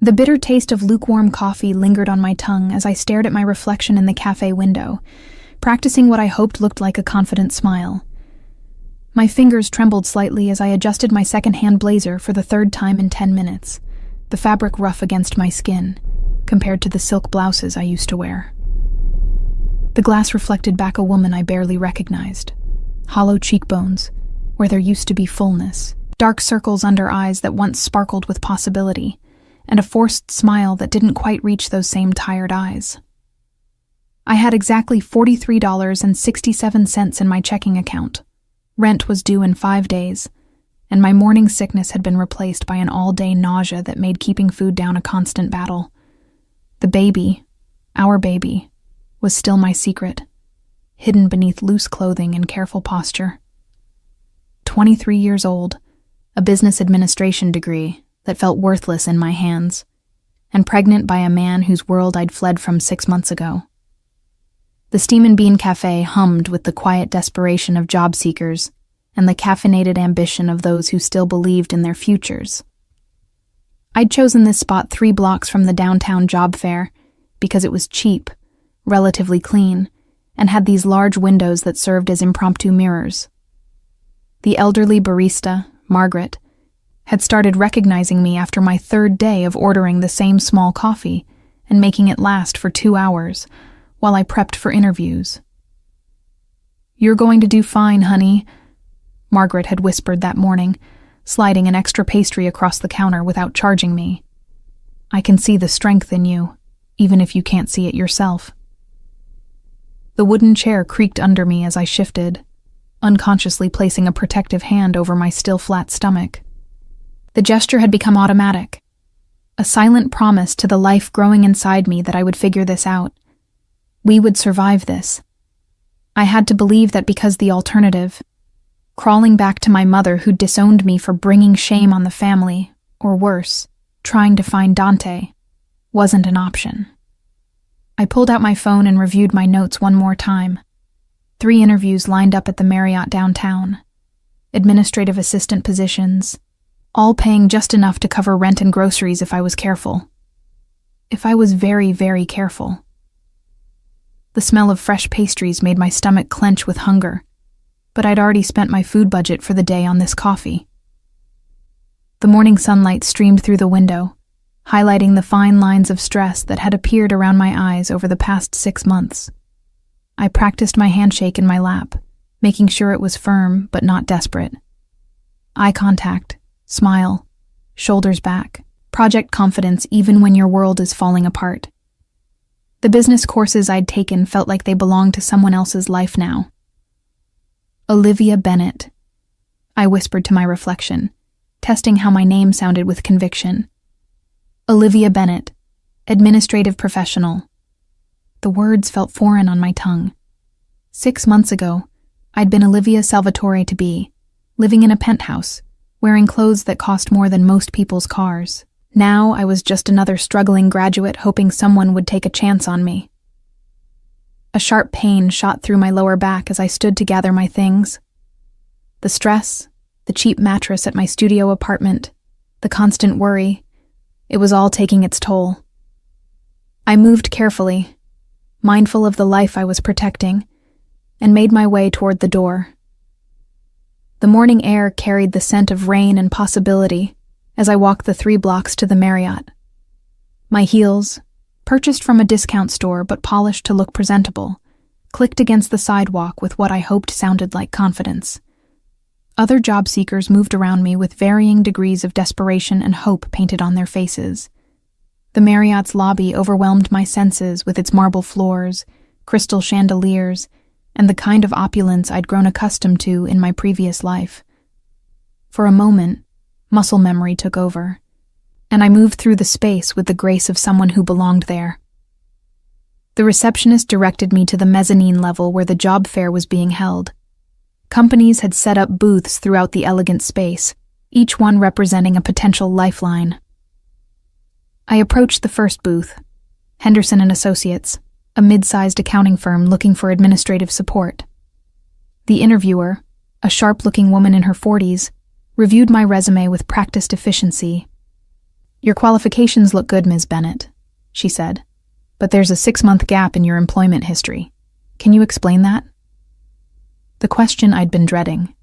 The bitter taste of lukewarm coffee lingered on my tongue as I stared at my reflection in the cafe window, practicing what I hoped looked like a confident smile. My fingers trembled slightly as I adjusted my second-hand blazer for the third time in 10 minutes, the fabric rough against my skin, compared to the silk blouses I used to wear. The glass reflected back a woman I barely recognized. Hollow cheekbones, where there used to be fullness, dark circles under eyes that once sparkled with possibility, and a forced smile that didn't quite reach those same tired eyes. I had exactly $43.67 in my checking account. Rent was due in 5 days, and my morning sickness had been replaced by an all-day nausea that made keeping food down a constant battle. The baby, our baby, was still my secret, hidden beneath loose clothing and careful posture. 23 years old, a business administration degree that felt worthless in my hands, and pregnant by a man whose world I'd fled from 6 months ago. The Steam and Bean Cafe hummed with the quiet desperation of job seekers and the caffeinated ambition of those who still believed in their futures. I'd chosen this spot 3 blocks from the downtown job fair because it was cheap, relatively clean, and had these large windows that served as impromptu mirrors. The elderly barista, Margaret, had started recognizing me after my 3rd day of ordering the same small coffee and making it last for 2 hours while I prepped for interviews. "You're going to do fine, honey," Margaret had whispered that morning, sliding an extra pastry across the counter without charging me. "I can see the strength in you, even if you can't see it yourself." The wooden chair creaked under me as I shifted, unconsciously placing a protective hand over my still flat stomach. The gesture had become automatic, a silent promise to the life growing inside me that I would figure this out. We would survive this. I had to believe that because the alternative, crawling back to my mother who disowned me for bringing shame on the family, or worse, trying to find Dante, wasn't an option. I pulled out my phone and reviewed my notes one more time. 3 interviews lined up at the Marriott downtown. Administrative assistant positions, all paying just enough to cover rent and groceries if I was careful. If I was very, very careful. The smell of fresh pastries made my stomach clench with hunger, but I'd already spent my food budget for the day on this coffee. The morning sunlight streamed through the window, highlighting the fine lines of stress that had appeared around my eyes over the past 6 months. I practiced my handshake in my lap, making sure it was firm but not desperate. Eye contact, smile, shoulders back, project confidence even when your world is falling apart. The business courses I'd taken felt like they belonged to someone else's life now. Olivia Bennett, I whispered to my reflection, testing how my name sounded with conviction. Olivia Bennett, administrative professional. The words felt foreign on my tongue. 6 months ago, I'd been Olivia Salvatore to be, living in a penthouse, wearing clothes that cost more than most people's cars. Now I was just another struggling graduate hoping someone would take a chance on me. A sharp pain shot through my lower back as I stood to gather my things. The stress, the cheap mattress at my studio apartment, the constant worry, it was all taking its toll. I moved carefully, mindful of the life I was protecting, and made my way toward the door. The morning air carried the scent of rain and possibility as I walked the 3 blocks to the Marriott. My heels, purchased from a discount store but polished to look presentable, clicked against the sidewalk with what I hoped sounded like confidence. Other job seekers moved around me with varying degrees of desperation and hope painted on their faces. The Marriott's lobby overwhelmed my senses with its marble floors, crystal chandeliers, and the kind of opulence I'd grown accustomed to in my previous life. For a moment, muscle memory took over, and I moved through the space with the grace of someone who belonged there. The receptionist directed me to the mezzanine level where the job fair was being held. Companies had set up booths throughout the elegant space, each one representing a potential lifeline. I approached the first booth, Henderson & Associates, a mid-sized accounting firm looking for administrative support. The interviewer, a sharp-looking woman in her 40s, reviewed my resume with practiced efficiency. "Your qualifications look good, Ms. Bennett," she said, "but there's a 6-month gap in your employment history. Can you explain that?" The question I'd been dreading.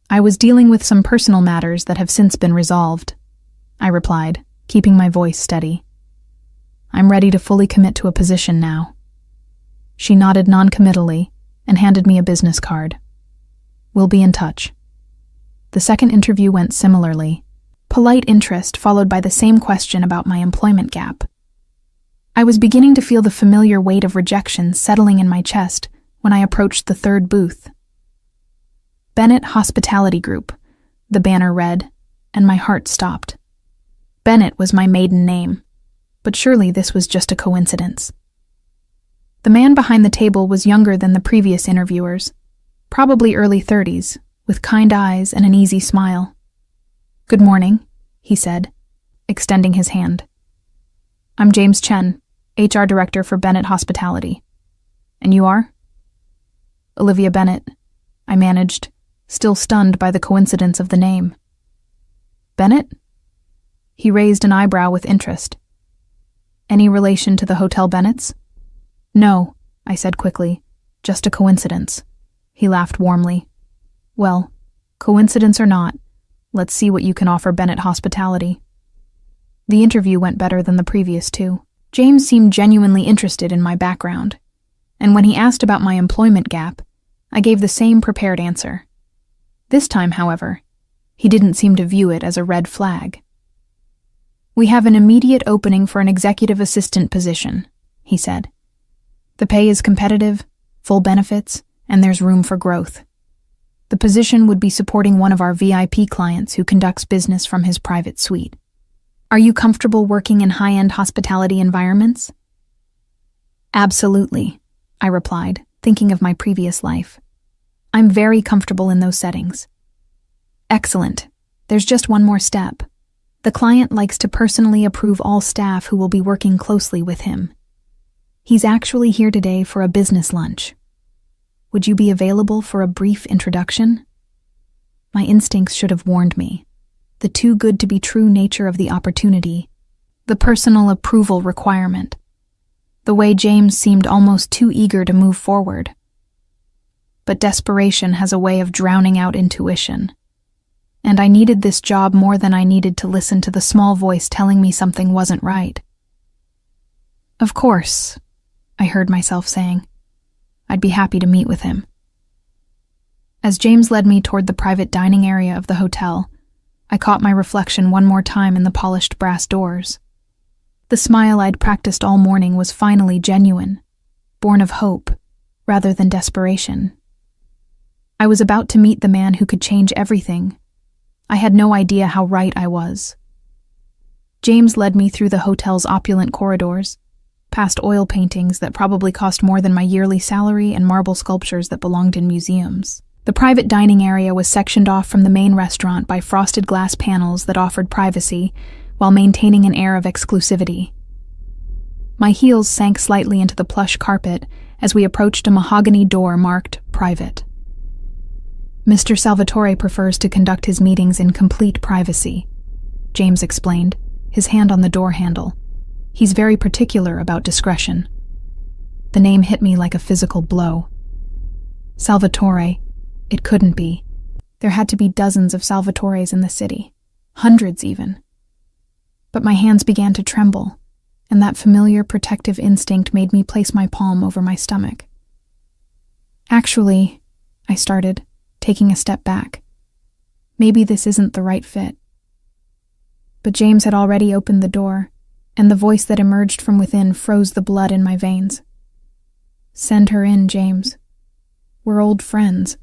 "I was dealing with some personal matters that have since been resolved," I replied, keeping my voice steady. "I'm ready to fully commit to a position now." She nodded noncommittally and handed me a business card. "We'll be in touch." The second interview went similarly. Polite interest followed by the same question about my employment gap. I was beginning to feel the familiar weight of rejection settling in my chest when I approached the third booth. "Bennett Hospitality Group," the banner read, and my heart stopped. Bennett was my maiden name, but surely this was just a coincidence. The man behind the table was younger than the previous interviewers, probably early 30s, with kind eyes and an easy smile. "Good morning," he said, extending his hand. "I'm James Chen, HR Director for Bennett Hospitality. And you are?" "Olivia Bennett," I managed, still stunned by the coincidence of the name. "Bennett?" He raised an eyebrow with interest. "Any relation to the Hotel Bennetts?" "No," I said quickly, "just a coincidence." He laughed warmly. "Well, coincidence or not, let's see what you can offer Bennett Hospitality." The interview went better than the previous two. James seemed genuinely interested in my background, and when he asked about my employment gap, I gave the same prepared answer. This time, however, he didn't seem to view it as a red flag. "We have an immediate opening for an executive assistant position," he said. "The pay is competitive, full benefits, and there's room for growth. The position would be supporting one of our VIP clients who conducts business from his private suite. Are you comfortable working in high-end hospitality environments?" "Absolutely," I replied, thinking of my previous life. "I'm very comfortable in those settings." "Excellent. There's just one more step. The client likes to personally approve all staff who will be working closely with him. He's actually here today for a business lunch. Would you be available for a brief introduction?" My instincts should have warned me. The too good to be true nature of the opportunity, the personal approval requirement, the way James seemed almost too eager to move forward. But desperation has a way of drowning out intuition, and I needed this job more than I needed to listen to the small voice telling me something wasn't right. "Of course," I heard myself saying. "I'd be happy to meet with him." As James led me toward the private dining area of the hotel, I caught my reflection one more time in the polished brass doors. The smile I'd practiced all morning was finally genuine, born of hope rather than desperation. I was about to meet the man who could change everything. I had no idea how right I was. James led me through the hotel's opulent corridors, past oil paintings that probably cost more than my yearly salary and marble sculptures that belonged in museums. The private dining area was sectioned off from the main restaurant by frosted glass panels that offered privacy while maintaining an air of exclusivity. My heels sank slightly into the plush carpet as we approached a mahogany door marked "Private." "Mr. Salvatore prefers to conduct his meetings in complete privacy," James explained, his hand on the door handle. "He's very particular about discretion." The name hit me like a physical blow. Salvatore. It couldn't be. There had to be dozens of Salvatores in the city, hundreds even. But my hands began to tremble, and that familiar protective instinct made me place my palm over my stomach. "Actually," I started, taking a step back. "Maybe this isn't the right fit." But James had already opened the door, and the voice that emerged from within froze the blood in my veins. "Send her in, James. We're old friends."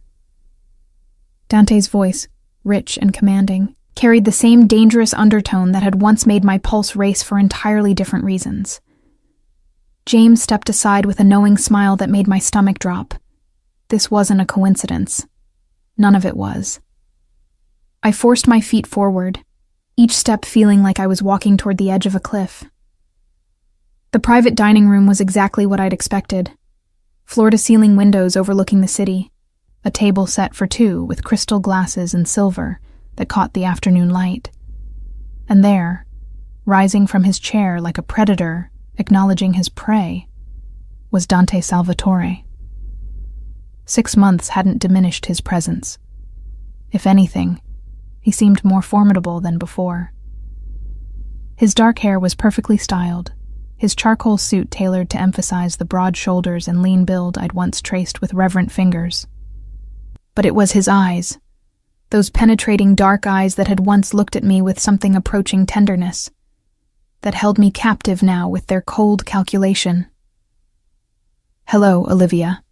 Dante's voice, rich and commanding, carried the same dangerous undertone that had once made my pulse race for entirely different reasons. James stepped aside with a knowing smile that made my stomach drop. This wasn't a coincidence. None of it was. I forced my feet forward, each step feeling like I was walking toward the edge of a cliff. The private dining room was exactly what I'd expected. Floor-to-ceiling windows overlooking the city, a table set for two with crystal glasses and silver that caught the afternoon light. And there, rising from his chair like a predator, acknowledging his prey, was Dante Salvatore. 6 months hadn't diminished his presence. If anything, he seemed more formidable than before. His dark hair was perfectly styled, his charcoal suit tailored to emphasize the broad shoulders and lean build I'd once traced with reverent fingers. But it was his eyes, those penetrating dark eyes that had once looked at me with something approaching tenderness, that held me captive now with their cold calculation. "Hello, Olivia."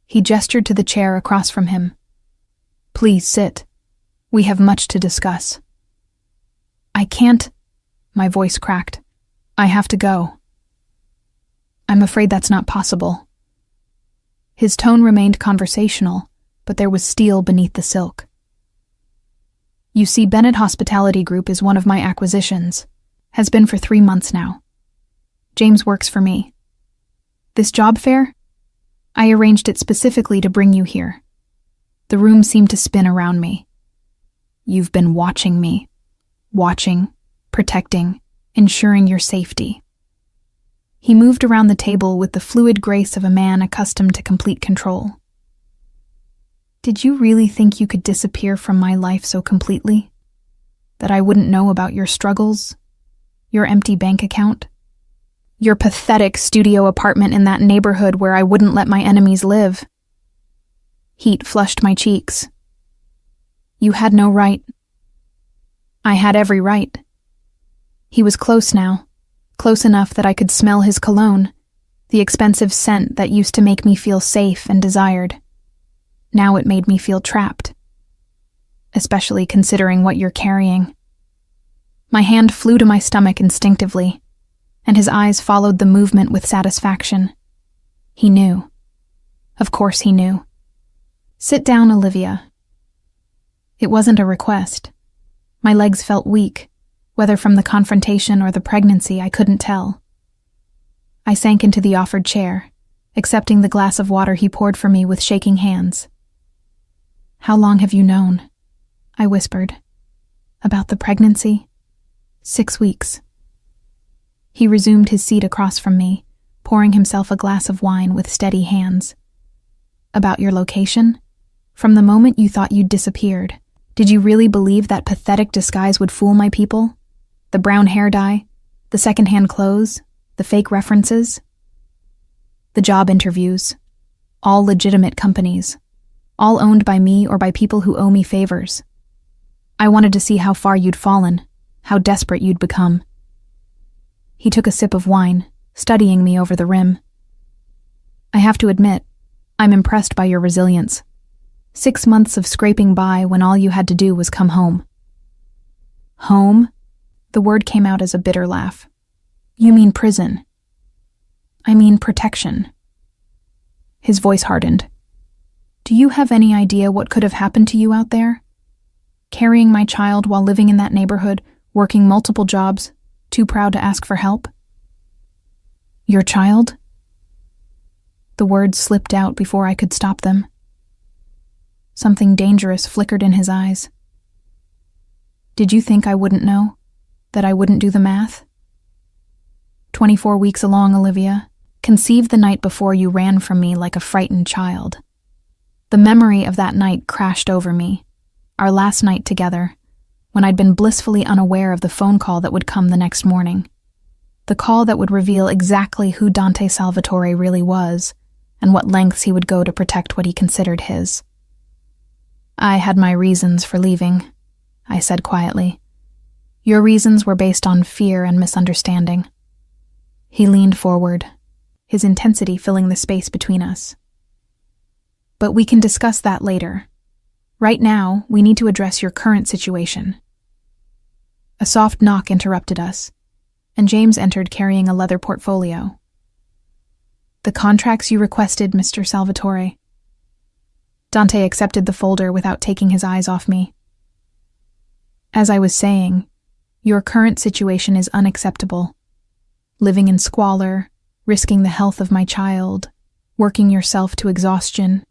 He gestured to the chair across from him. "Please sit. We have much to discuss." "I can't," my voice cracked. "I have to go." "I'm afraid that's not possible." His tone remained conversational, but there was steel beneath the silk. "You see, Bennett Hospitality Group is one of my acquisitions. Has been for 3 months now. James works for me. This job fair? I arranged it specifically to bring you here." The room seemed to spin around me. "You've been watching me. Watching, protecting, ensuring your safety." He moved around the table with the fluid grace of a man accustomed to complete control. "Did you really think you could disappear from my life so completely? That I wouldn't know about your struggles? Your empty bank account? Your pathetic studio apartment in that neighborhood where I wouldn't let my enemies live?" Heat flushed my cheeks. "You had no right." "I had every right." He was close now, close enough that I could smell his cologne, the expensive scent that used to make me feel safe and desired. Now it made me feel trapped, especially considering what you're carrying. My hand flew to my stomach instinctively, and his eyes followed the movement with satisfaction. He knew. Of course he knew. "Sit down, Olivia." It wasn't a request. My legs felt weak, whether from the confrontation or the pregnancy, I couldn't tell. I sank into the offered chair, accepting the glass of water he poured for me with shaking hands. "How long have you known?" I whispered. "About the pregnancy?" 6 weeks. He resumed his seat across from me, pouring himself a glass of wine with steady hands. "About your location? From the moment you thought you'd disappeared, did you really believe that pathetic disguise would fool my people? The brown hair dye, the second-hand clothes, the fake references? The job interviews, all legitimate companies, all owned by me or by people who owe me favors. I wanted to see how far you'd fallen, how desperate you'd become." He took a sip of wine, studying me over the rim. "I have to admit, I'm impressed by your resilience. 6 months of scraping by when all you had to do was come home." "Home?" The word came out as a bitter laugh. "You mean prison." "I mean protection." His voice hardened. "Do you have any idea what could have happened to you out there? Carrying my child while living in that neighborhood, working multiple jobs, too proud to ask for help?" "Your child?" The words slipped out before I could stop them. Something dangerous flickered in his eyes. "Did you think I wouldn't know? That I wouldn't do the math? 24 weeks along, Olivia, conceived the night before you ran from me like a frightened child. The memory of that night crashed over me, our last night together, when I'd been blissfully unaware of the phone call that would come the next morning. The call that would reveal exactly who Dante Salvatore really was, and what lengths he would go to protect what he considered his. "I had my reasons for leaving," I said quietly. "Your reasons were based on fear and misunderstanding." He leaned forward, his intensity filling the space between us. "But we can discuss that later. Right now, we need to address your current situation." A soft knock interrupted us, and James entered carrying a leather portfolio. "The contracts you requested, Mr. Salvatore." Dante accepted the folder without taking his eyes off me. "As I was saying, your current situation is unacceptable. Living in squalor, risking the health of my child, working yourself to exhaustion.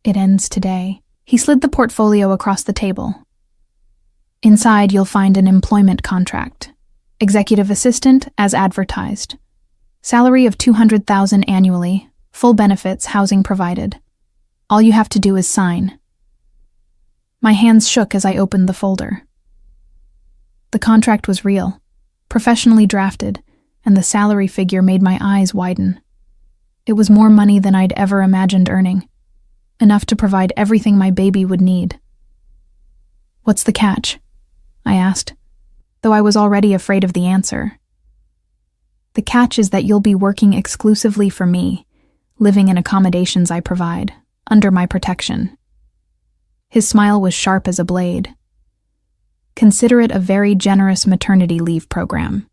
It ends today." He slid the portfolio across the table. Inside, you'll find an employment contract. Executive assistant, as advertised. Salary of $200,000 annually, full benefits, housing provided. All you have to do is sign. My hands shook as I opened the folder. The contract was real, professionally drafted, and the salary figure made my eyes widen. It was more money than I'd ever imagined earning, enough to provide everything my baby would need. "What's the catch?" I asked, though I was already afraid of the answer. "The catch is that you'll be working exclusively for me, living in accommodations I provide, under my protection." His smile was sharp as a blade. "Consider it a very generous maternity leave program."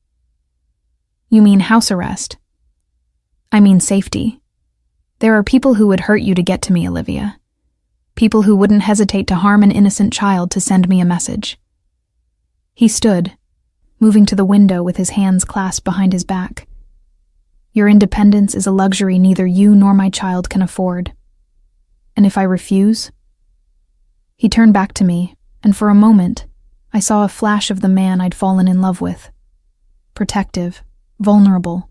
"You mean house arrest?" "I mean safety. There are people who would hurt you to get to me, Olivia. People who wouldn't hesitate to harm an innocent child to send me a message." He stood, moving to the window with his hands clasped behind his back. "Your independence is a luxury neither you nor my child can afford. And if I refuse?" He turned back to me, and for a moment, I saw a flash of the man I'd fallen in love with. Protective, vulnerable,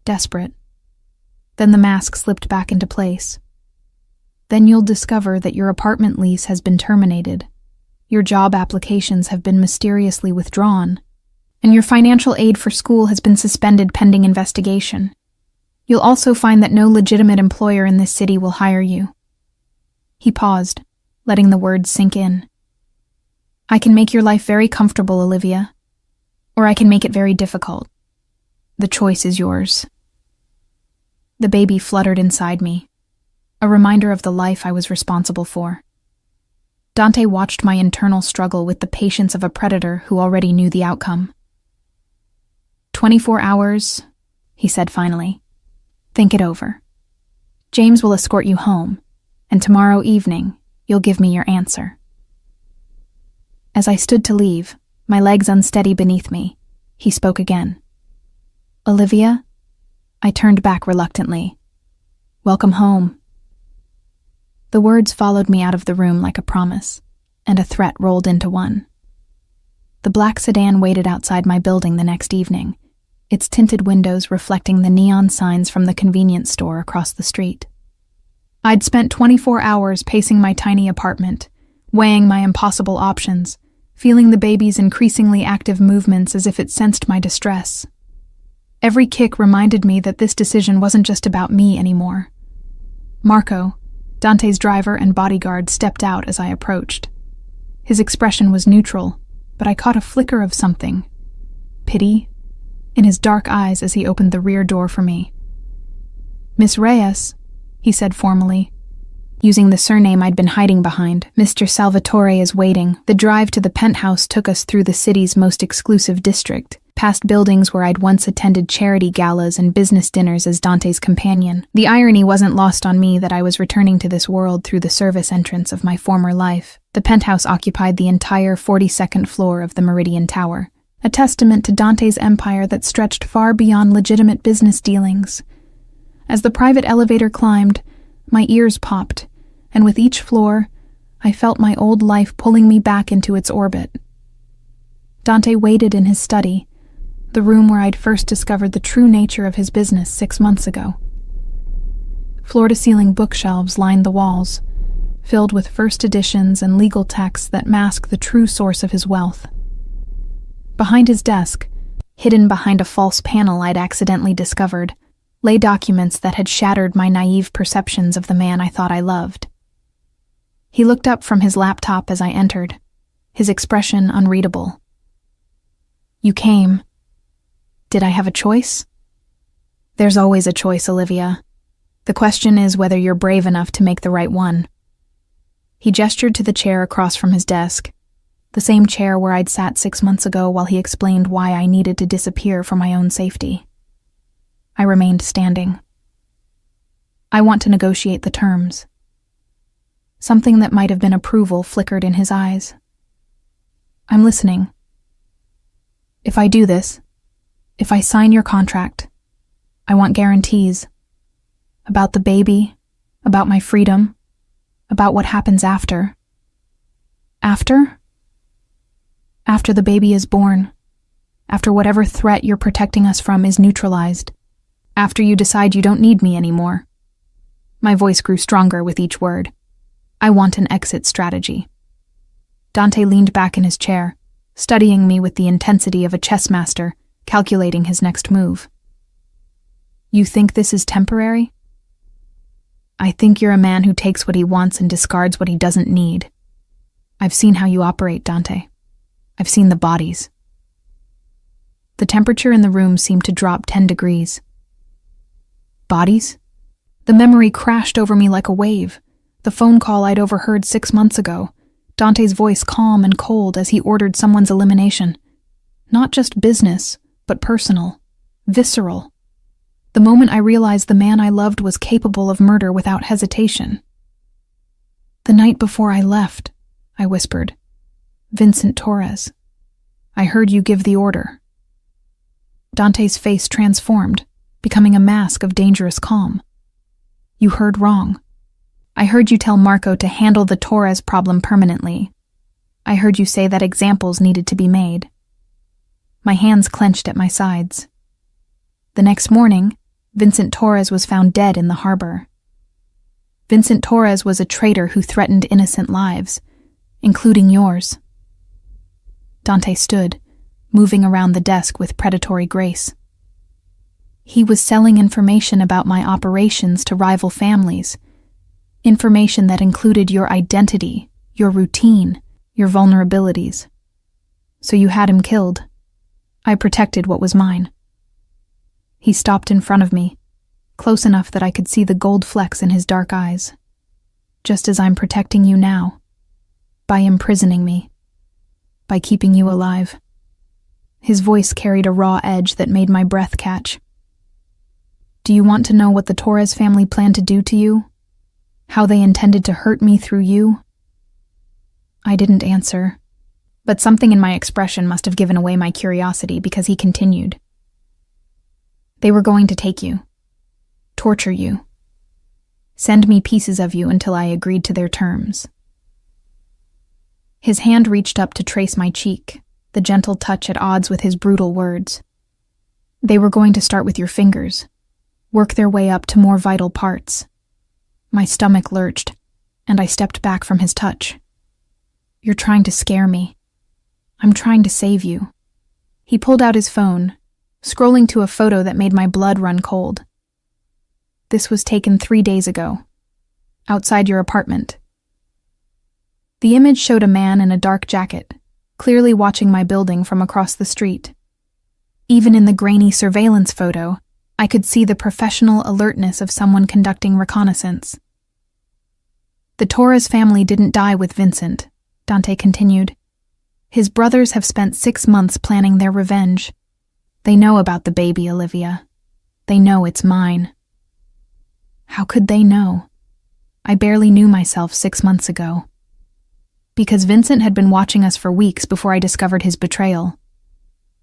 desperate. Then the mask slipped back into place. "Then you'll discover that your apartment lease has been terminated, your job applications have been mysteriously withdrawn, and your financial aid for school has been suspended pending investigation. You'll also find that no legitimate employer in this city will hire you." He paused, letting the words sink in. "I can make your life very comfortable, Olivia, or I can make it very difficult. The choice is yours." The baby fluttered inside me, a reminder of the life I was responsible for. Dante watched my internal struggle with the patience of a predator who already knew the outcome. 24 hours, he said finally. "Think it over. James will escort you home, and tomorrow evening you'll give me your answer." As I stood to leave, my legs unsteady beneath me, he spoke again. "Olivia?" I turned back reluctantly. "Welcome home." The words followed me out of the room like a promise, and a threat rolled into one. The black sedan waited outside my building the next evening, its tinted windows reflecting the neon signs from the convenience store across the street. I'd spent 24 hours pacing my tiny apartment, weighing my impossible options, feeling the baby's increasingly active movements as if it sensed my distress. Every kick reminded me that this decision wasn't just about me anymore. Marco, Dante's driver and bodyguard, stepped out as I approached. His expression was neutral, but I caught a flicker of something. Pity in his dark eyes as he opened the rear door for me. "Miss Reyes," he said formally. Using the surname I'd been hiding behind, "Mr. Salvatore is waiting." The drive to the penthouse took us through the city's most exclusive district, past buildings where I'd once attended charity galas and business dinners as Dante's companion. The irony wasn't lost on me that I was returning to this world through the service entrance of my former life. The penthouse occupied the entire 42nd floor of the Meridian Tower, a testament to Dante's empire that stretched far beyond legitimate business dealings. As the private elevator climbed, my ears popped, and with each floor, I felt my old life pulling me back into its orbit. Dante waited in his study, the room where I'd first discovered the true nature of his business 6 months ago. Floor-to-ceiling bookshelves lined the walls, filled with first editions and legal texts that mask the true source of his wealth. Behind his desk, hidden behind a false panel I'd accidentally discovered, lay documents that had shattered my naive perceptions of the man I thought I loved. He looked up from his laptop as I entered, his expression unreadable. "You came. Did I have a choice?" "There's always a choice, Olivia. The question is whether you're brave enough to make the right one." He gestured to the chair across from his desk, the same chair where I'd sat 6 months ago while he explained why I needed to disappear for my own safety. I remained standing. "I want to negotiate the terms." Something that might have been approval flickered in his eyes. "I'm listening." "If I do this, if I sign your contract, I want guarantees. About the baby, about my freedom, about what happens after." "After?" After the baby is born. After whatever threat you're protecting us from is neutralized. After you decide you don't need me anymore. My voice grew stronger with each word. I want an exit strategy. Dante leaned back in his chair, studying me with the intensity of a chess master, calculating his next move. You think this is temporary? I think you're a man who takes what he wants and discards what he doesn't need. I've seen how you operate, Dante. I've seen the bodies. The temperature in the room seemed to drop 10 degrees. Bodies? The memory crashed over me like a wave. The phone call I'd overheard 6 months ago. Dante's voice calm and cold as he ordered someone's elimination. Not just business, but personal. Visceral. The moment I realized the man I loved was capable of murder without hesitation. The night before I left, I whispered. Vincent Torres. I heard you give the order. Dante's face transformed, becoming a mask of dangerous calm. You heard wrong. I heard you tell Marco to handle the Torres problem permanently. I heard you say that examples needed to be made. My hands clenched at my sides. The next morning, Vincent Torres was found dead in the harbor. Vincent Torres was a traitor who threatened innocent lives, including yours. Dante stood, moving around the desk with predatory grace. He was selling information about my operations to rival families, information that included your identity, your routine, your vulnerabilities. So you had him killed. I protected what was mine. He stopped in front of me, close enough that I could see the gold flecks in his dark eyes. Just as I'm protecting you now, by imprisoning me, by keeping you alive. His voice carried a raw edge that made my breath catch. Do you want to know what the Torres family planned to do to you? How they intended to hurt me through you? I didn't answer, but something in my expression must have given away my curiosity because he continued. They were going to take you, torture you, send me pieces of you until I agreed to their terms. His hand reached up to trace my cheek, the gentle touch at odds with his brutal words. They were going to start with your fingers, work their way up to more vital parts. My stomach lurched, and I stepped back from his touch. You're trying to scare me. I'm trying to save you. He pulled out his phone, scrolling to a photo that made my blood run cold. This was taken 3 days ago, outside your apartment. The image showed a man in a dark jacket, clearly watching my building from across the street. Even in the grainy surveillance photo, I could see the professional alertness of someone conducting reconnaissance. The Torres family didn't die with Vincent, Dante continued. His brothers have spent 6 months planning their revenge. They know about the baby, Olivia. They know it's mine. How could they know? I barely knew myself 6 months ago. Because Vincent had been watching us for weeks before I discovered his betrayal.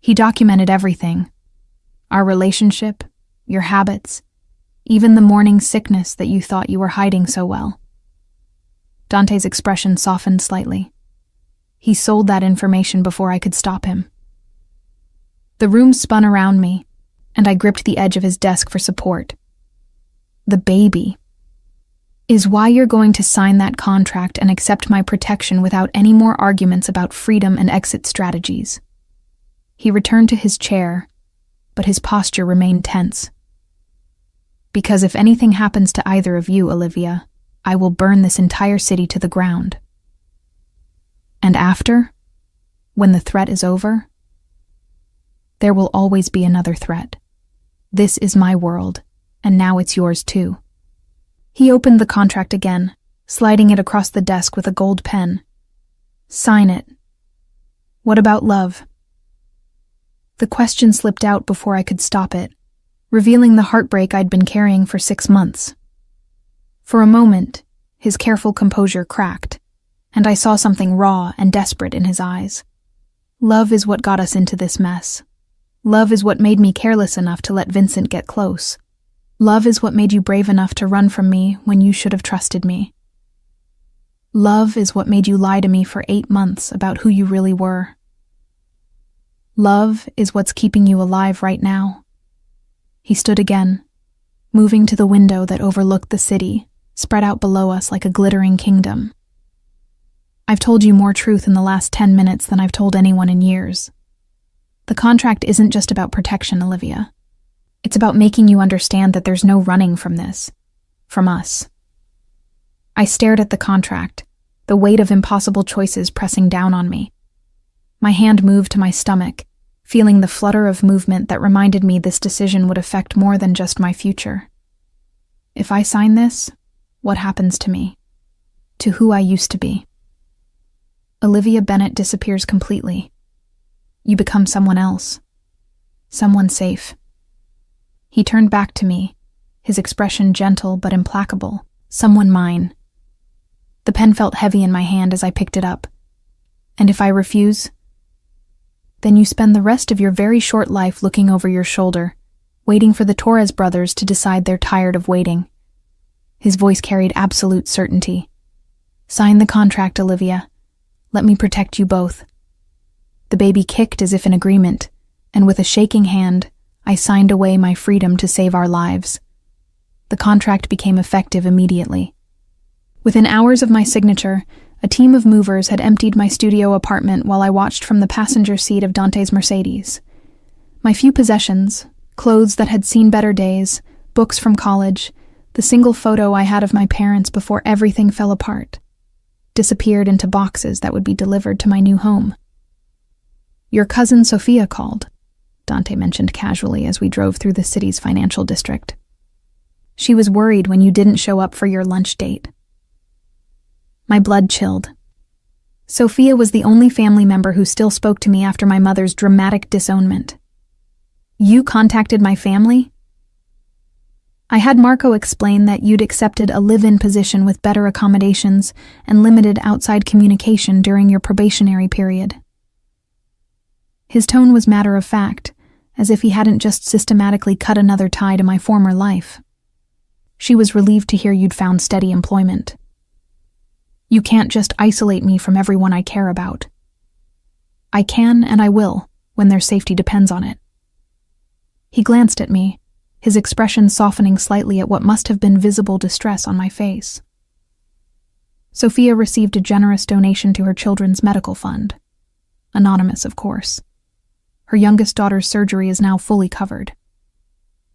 He documented everything. Our relationship, your habits, even the morning sickness that you thought you were hiding so well. Dante's expression softened slightly. He sold that information before I could stop him. The room spun around me, and I gripped the edge of his desk for support. The baby is why you're going to sign that contract and accept my protection without any more arguments about freedom and exit strategies. He returned to his chair, but his posture remained tense. Because if anything happens to either of you, Olivia, I will burn this entire city to the ground. And after, when the threat is over, there will always be another threat. This is my world, and now it's yours too. He opened the contract again, sliding it across the desk with a gold pen. Sign it. What about love? The question slipped out before I could stop it, revealing the heartbreak I'd been carrying for 6 months. For a moment, his careful composure cracked, and I saw something raw and desperate in his eyes. Love is what got us into this mess. Love is what made me careless enough to let Vincent get close. Love is what made you brave enough to run from me when you should have trusted me. Love is what made you lie to me for 8 months about who you really were. Love is what's keeping you alive right now. He stood again, moving to the window that overlooked the city, spread out below us like a glittering kingdom. I've told you more truth in the last 10 minutes than I've told anyone in years. The contract isn't just about protection, Olivia. It's about making you understand that there's no running from this. From us. I stared at the contract, the weight of impossible choices pressing down on me. My hand moved to my stomach, feeling the flutter of movement that reminded me this decision would affect more than just my future. If I sign this, what happens to me? To who I used to be? Olivia Bennett disappears completely. You become someone else. Someone safe. He turned back to me, his expression gentle but implacable. Someone mine. The pen felt heavy in my hand as I picked it up. And if I refuse? Then you spend the rest of your very short life looking over your shoulder, waiting for the Torres brothers to decide they're tired of waiting. His voice carried absolute certainty. Sign the contract, Olivia. Let me protect you both. The baby kicked as if in agreement, and with a shaking hand, I signed away my freedom to save our lives. The contract became effective immediately. Within hours of my signature, a team of movers had emptied my studio apartment while I watched from the passenger seat of Dante's Mercedes. My few possessions, clothes that had seen better days, books from college, the single photo I had of my parents before everything fell apart, disappeared into boxes that would be delivered to my new home. Your cousin Sophia called, Dante mentioned casually as we drove through the city's financial district. She was worried when you didn't show up for your lunch date. My blood chilled. Sophia was the only family member who still spoke to me after my mother's dramatic disownment. You contacted my family? I had Marco explain that you'd accepted a live-in position with better accommodations and limited outside communication during your probationary period. His tone was matter-of-fact, as if he hadn't just systematically cut another tie to my former life. She was relieved to hear you'd found steady employment. You can't just isolate me from everyone I care about. I can and I will, when their safety depends on it. He glanced at me, his expression softening slightly at what must have been visible distress on my face. Sophia received a generous donation to her children's medical fund. Anonymous, of course. Her youngest daughter's surgery is now fully covered.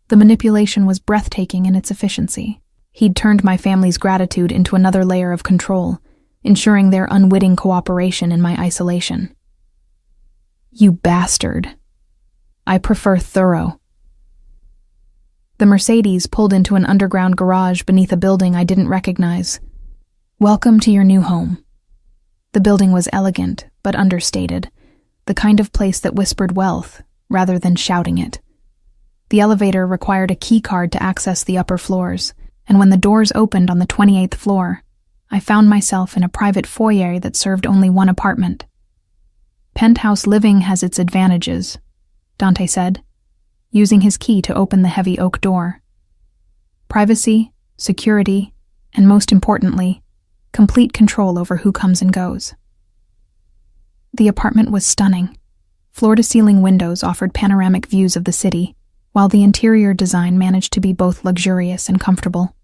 The manipulation was breathtaking in its efficiency. He'd turned my family's gratitude into another layer of control, ensuring their unwitting cooperation in my isolation. You bastard. I prefer thorough. The Mercedes pulled into an underground garage beneath a building I didn't recognize. Welcome to your new home. The building was elegant, but understated, the kind of place that whispered wealth, rather than shouting it. The elevator required a key card to access the upper floors, and when the doors opened on the 28th floor, I found myself in a private foyer that served only one apartment. Penthouse living has its advantages, Dante said, using his key to open the heavy oak door. Privacy, security, and most importantly, complete control over who comes and goes. The apartment was stunning. Floor-to-ceiling windows offered panoramic views of the city, while the interior design managed to be both luxurious and comfortable.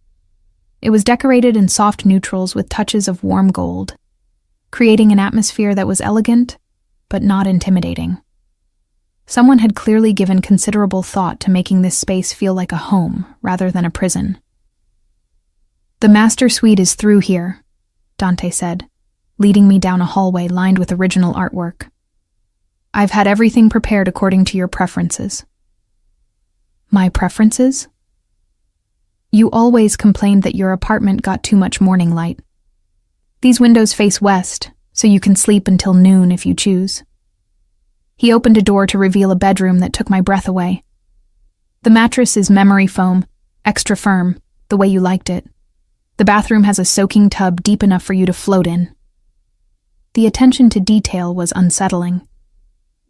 It was decorated in soft neutrals with touches of warm gold, creating an atmosphere that was elegant, but not intimidating. Someone had clearly given considerable thought to making this space feel like a home rather than a prison. The master suite is through here, Dante said, leading me down a hallway lined with original artwork. I've had everything prepared according to your preferences. My preferences? You always complained that your apartment got too much morning light. These windows face west, so you can sleep until noon if you choose. He opened a door to reveal a bedroom that took my breath away. The mattress is memory foam, extra firm, the way you liked it. The bathroom has a soaking tub deep enough for you to float in. The attention to detail was unsettling.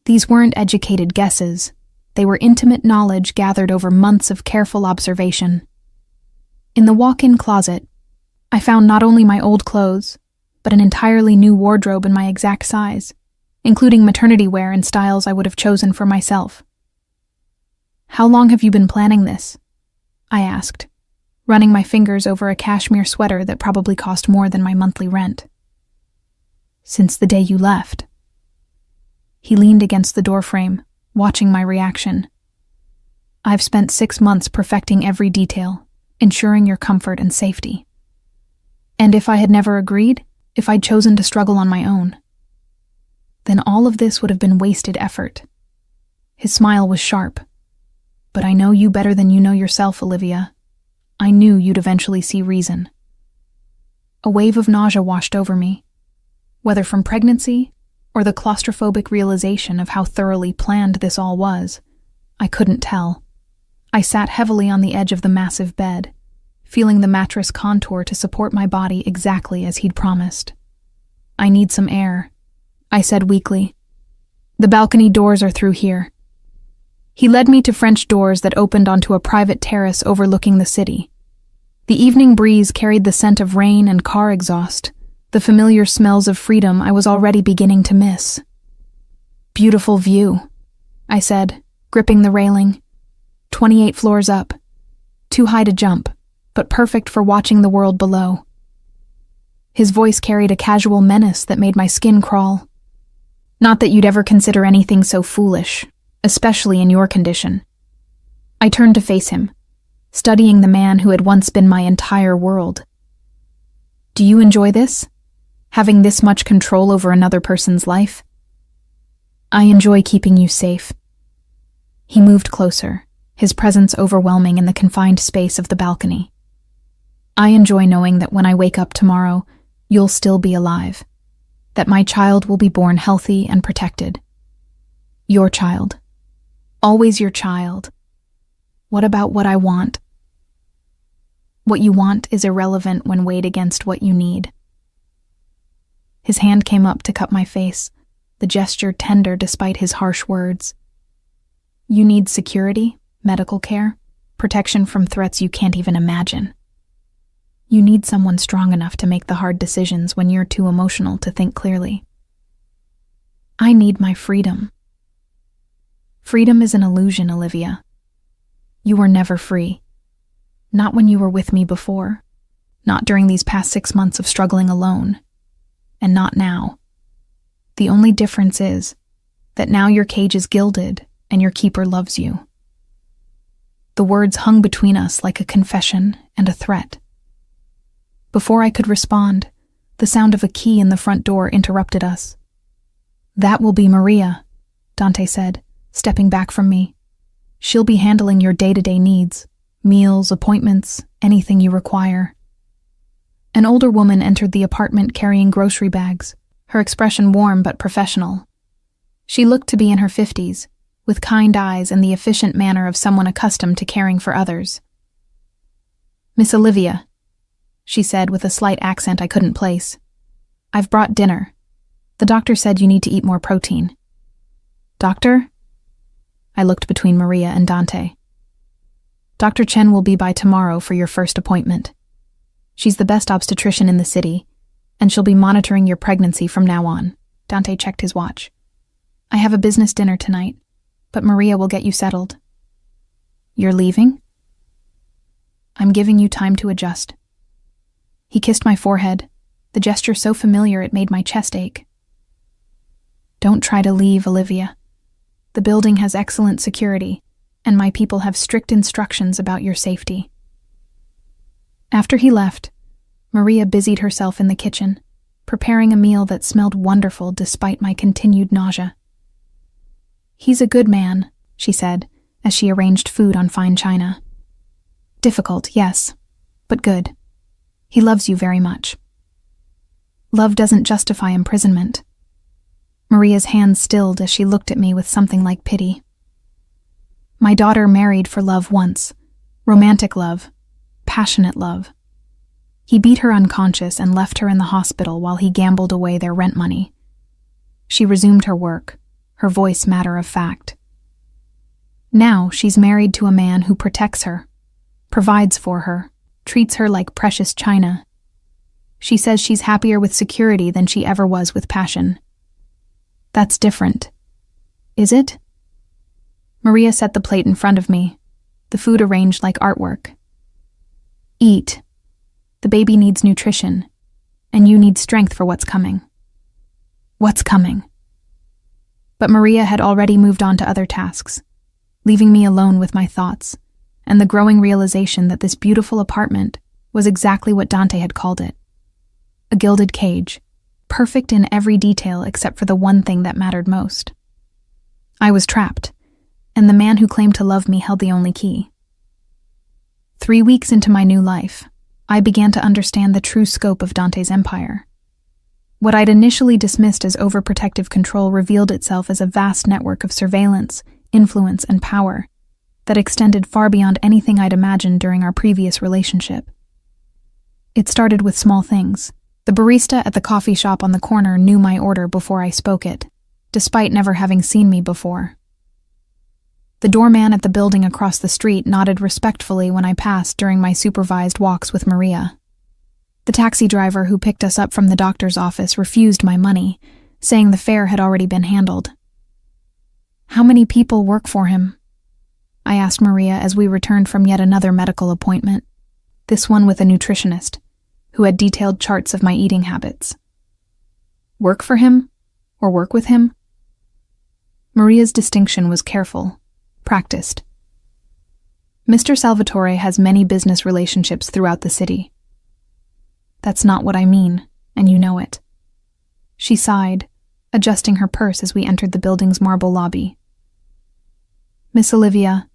These weren't educated guesses. They were intimate knowledge gathered over months of careful observation. In the walk-in closet, I found not only my old clothes, but an entirely new wardrobe in my exact size, including maternity wear in styles I would have chosen for myself. "How long have you been planning this?" I asked, running my fingers over a cashmere sweater that probably cost more than my monthly rent. "Since the day you left." He leaned against the doorframe, watching my reaction. "I've spent 6 months perfecting every detail, ensuring your comfort and safety. And if I had never agreed, if I'd chosen to struggle on my own, then all of this would have been wasted effort." His smile was sharp. "But I know you better than you know yourself, Olivia. I knew you'd eventually see reason." A wave of nausea washed over me, whether from pregnancy or the claustrophobic realization of how thoroughly planned this all was. I couldn't tell. I sat heavily on the edge of the massive bed, feeling the mattress contour to support my body exactly as he'd promised. "I need some air," I said weakly. "The balcony doors are through here." He led me to French doors that opened onto a private terrace overlooking the city. The evening breeze carried the scent of rain and car exhaust, the familiar smells of freedom I was already beginning to miss. "Beautiful view," I said, gripping the railing. 28 floors up. Too high to jump, but perfect for watching the world below. His voice carried a casual menace that made my skin crawl. "Not that you'd ever consider anything so foolish, especially in your condition." I turned to face him, studying the man who had once been my entire world. "Do you enjoy this? Having this much control over another person's life?" "I enjoy keeping you safe." He moved closer, his presence overwhelming in the confined space of the balcony. "I enjoy knowing that when I wake up tomorrow, you'll still be alive, that my child will be born healthy and protected. Your child. Always your child. What about what I want?" "What you want is irrelevant when weighed against what you need." His hand came up to cup my face, the gesture tender despite his harsh words. "You need security, medical care, protection from threats you can't even imagine. You need someone strong enough to make the hard decisions when you're too emotional to think clearly. I need my freedom." "Freedom is an illusion, Olivia. You were never free. Not when you were with me before, not during these past 6 months of struggling alone, and not now. The only difference is that now your cage is gilded and your keeper loves you." The words hung between us like a confession and a threat. Before I could respond, the sound of a key in the front door interrupted us. "That will be Maria," Dante said, stepping back from me. "She'll be handling your day-to-day needs, meals, appointments, anything you require." An older woman entered the apartment carrying grocery bags, her expression warm but professional. She looked to be in her 50s, with kind eyes and the efficient manner of someone accustomed to caring for others. "Miss Olivia," she said with a slight accent I couldn't place. "I've brought dinner. The doctor said you need to eat more protein." "Doctor?" I looked between Maria and Dante. "Dr. Chen will be by tomorrow for your first appointment. She's the best obstetrician in the city, and she'll be monitoring your pregnancy from now on." Dante checked his watch. "I have a business dinner tonight, but Maria will get you settled." "You're leaving?" "I'm giving you time to adjust." He kissed my forehead, the gesture so familiar it made my chest ache. "Don't try to leave, Olivia. The building has excellent security, and my people have strict instructions about your safety." After he left, Maria busied herself in the kitchen, preparing a meal that smelled wonderful despite my continued nausea. "He's a good man," she said, as she arranged food on fine china. "Difficult, yes, but good. He loves you very much." "Love doesn't justify imprisonment." Maria's hands stilled as she looked at me with something like pity. "My daughter married for love once. Romantic love. Passionate love. He beat her unconscious and left her in the hospital while he gambled away their rent money. She resumed her work, her voice matter of fact. Now she's married to a man who protects her, provides for her, treats her like precious china. She says she's happier with security than she ever was with passion. That's different. Is it? Maria set the plate in front of me, the food arranged like artwork. Eat. The baby needs nutrition, and you need strength for what's coming. What's coming? But Maria had already moved on to other tasks, leaving me alone with my thoughts, and the growing realization that this beautiful apartment was exactly what Dante had called it. A gilded cage, perfect in every detail except for the one thing that mattered most. I was trapped, and the man who claimed to love me held the only key. 3 weeks into my new life, I began to understand the true scope of Dante's empire. What I'd initially dismissed as overprotective control revealed itself as a vast network of surveillance, influence, and power that extended far beyond anything I'd imagined during our previous relationship. It started with small things. The barista at the coffee shop on the corner knew my order before I spoke it, despite never having seen me before. The doorman at the building across the street nodded respectfully when I passed during my supervised walks with Maria. The taxi driver who picked us up from the doctor's office refused my money, saying the fare had already been handled. How many people work for him? I asked Maria as we returned from yet another medical appointment, this one with a nutritionist, who had detailed charts of my eating habits. Work for him? Or work with him? Maria's distinction was careful, practiced. Mr. Salvatore has many business relationships throughout the city. That's not what I mean, and you know it. She sighed, adjusting her purse as we entered the building's marble lobby. Miss Olivia,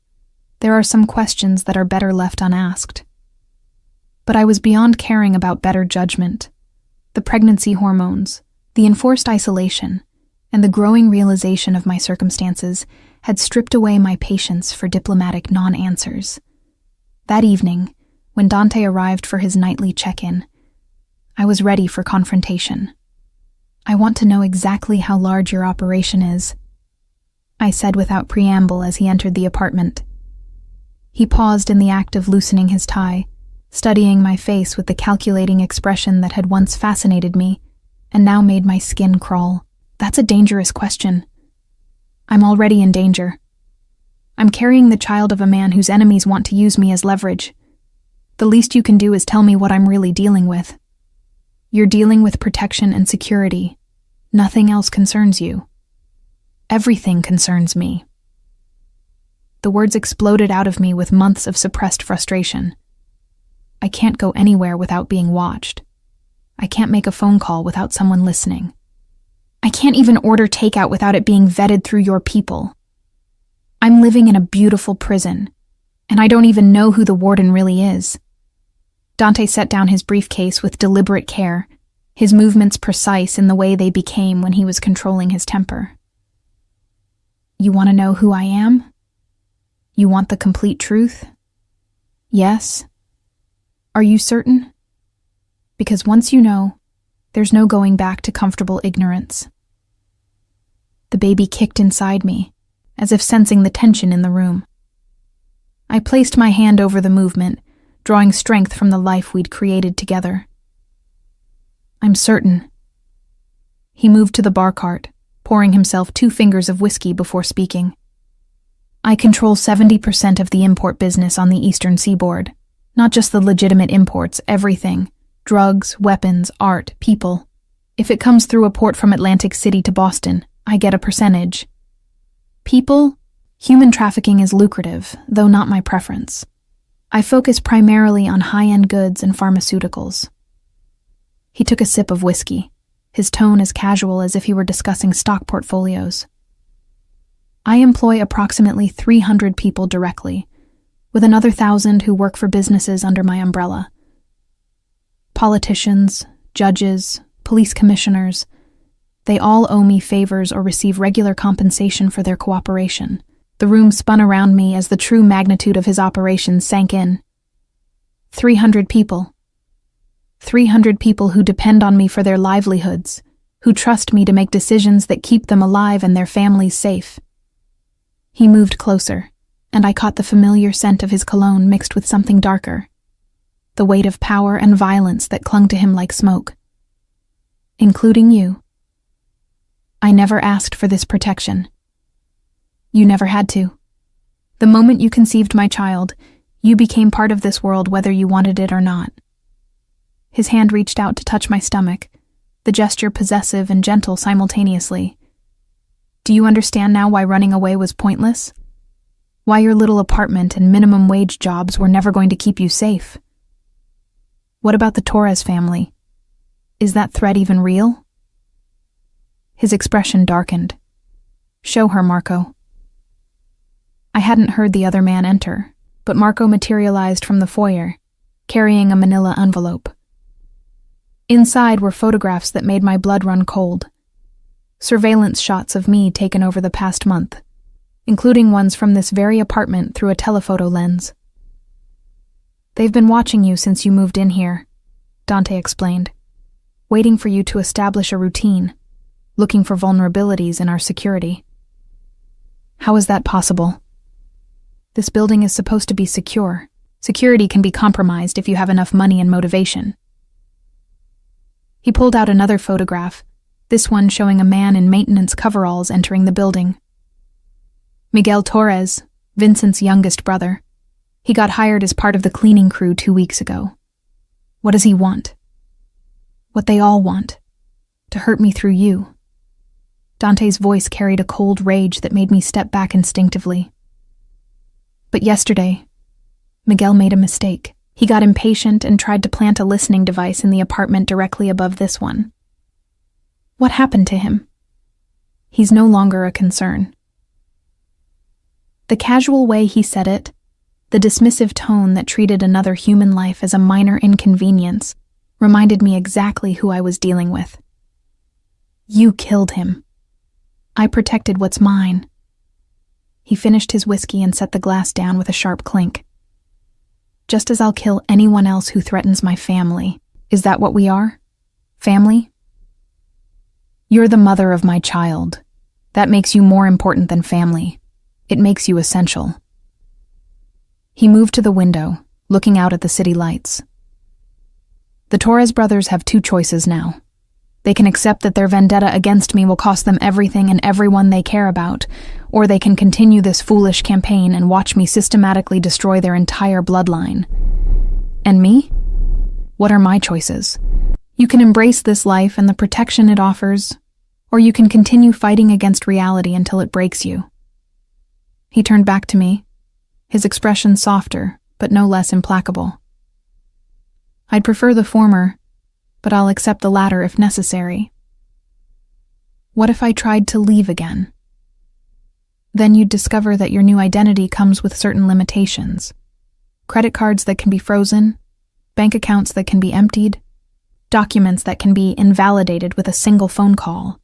there are some questions that are better left unasked. But I was beyond caring about better judgment. The pregnancy hormones, the enforced isolation, and the growing realization of my circumstances had stripped away my patience for diplomatic non-answers. That evening, when Dante arrived for his nightly check-in, I was ready for confrontation. I want to know exactly how large your operation is, I said without preamble as he entered the apartment. He paused in the act of loosening his tie, studying my face with the calculating expression that had once fascinated me and now made my skin crawl. That's a dangerous question. I'm already in danger. I'm carrying the child of a man whose enemies want to use me as leverage. The least you can do is tell me what I'm really dealing with. You're dealing with protection and security. Nothing else concerns you. Everything concerns me. The words exploded out of me with months of suppressed frustration. I can't go anywhere without being watched. I can't make a phone call without someone listening. I can't even order takeout without it being vetted through your people. I'm living in a beautiful prison, and I don't even know who the warden really is. Dante set down his briefcase with deliberate care, his movements precise in the way they became when he was controlling his temper. You want to know who I am? You want the complete truth? Yes. Are you certain? Because once you know, there's no going back to comfortable ignorance. The baby kicked inside me, as if sensing the tension in the room. I placed my hand over the movement, drawing strength from the life we'd created together. I'm certain. He moved to the bar cart, pouring himself 2 fingers of whiskey before speaking. I control 70% of the import business on the eastern seaboard. Not just the legitimate imports, everything. Drugs, weapons, art, people. If it comes through a port from Atlantic City to Boston, I get a percentage. People? Human trafficking is lucrative, though not my preference. I focus primarily on high-end goods and pharmaceuticals. He took a sip of whiskey, his tone as casual as if he were discussing stock portfolios. I employ approximately 300 people directly, with another 1,000 who work for businesses under my umbrella. Politicians, judges, police commissioners, they all owe me favors or receive regular compensation for their cooperation. The room spun around me as the true magnitude of his operations sank in. 300 people. 300 people who depend on me for their livelihoods, who trust me to make decisions that keep them alive and their families safe. He moved closer, and I caught the familiar scent of his cologne mixed with something darker, the weight of power and violence that clung to him like smoke. Including you. I never asked for this protection. You never had to. The moment you conceived my child, you became part of this world whether you wanted it or not. His hand reached out to touch my stomach, the gesture possessive and gentle simultaneously. Do you understand now why running away was pointless? Why your little apartment and minimum wage jobs were never going to keep you safe? What about the Torres family? Is that threat even real? His expression darkened. Show her, Marco. I hadn't heard the other man enter, but Marco materialized from the foyer, carrying a manila envelope. Inside were photographs that made my blood run cold. Surveillance shots of me taken over the past month, including ones from this very apartment through a telephoto lens. They've been watching you since you moved in here, Dante explained, waiting for you to establish a routine, looking for vulnerabilities in our security. How is that possible? This building is supposed to be secure. Security can be compromised if you have enough money and motivation. He pulled out another photograph, this one showing a man in maintenance coveralls entering the building. Miguel Torres, Vincent's youngest brother. He got hired as part of the cleaning crew 2 weeks ago. What does he want? What they all want. To hurt me through you. Dante's voice carried a cold rage that made me step back instinctively. But yesterday, Miguel made a mistake. He got impatient and tried to plant a listening device in the apartment directly above this one. What happened to him? He's no longer a concern. The casual way he said it, the dismissive tone that treated another human life as a minor inconvenience, reminded me exactly who I was dealing with. You killed him. I protected what's mine. He finished his whiskey and set the glass down with a sharp clink. Just as I'll kill anyone else who threatens my family. Is that what we are? Family? You're the mother of my child. That makes you more important than family. It makes you essential. He moved to the window, looking out at the city lights. The Torres brothers have 2 choices now. They can accept that their vendetta against me will cost them everything and everyone they care about, or they can continue this foolish campaign and watch me systematically destroy their entire bloodline. And me? What are my choices? You can embrace this life and the protection it offers, or you can continue fighting against reality until it breaks you. He turned back to me, his expression softer, but no less implacable. I'd prefer the former, but I'll accept the latter if necessary. What if I tried to leave again? Then you'd discover that your new identity comes with certain limitations. Credit cards that can be frozen, bank accounts that can be emptied, documents that can be invalidated with a single phone call.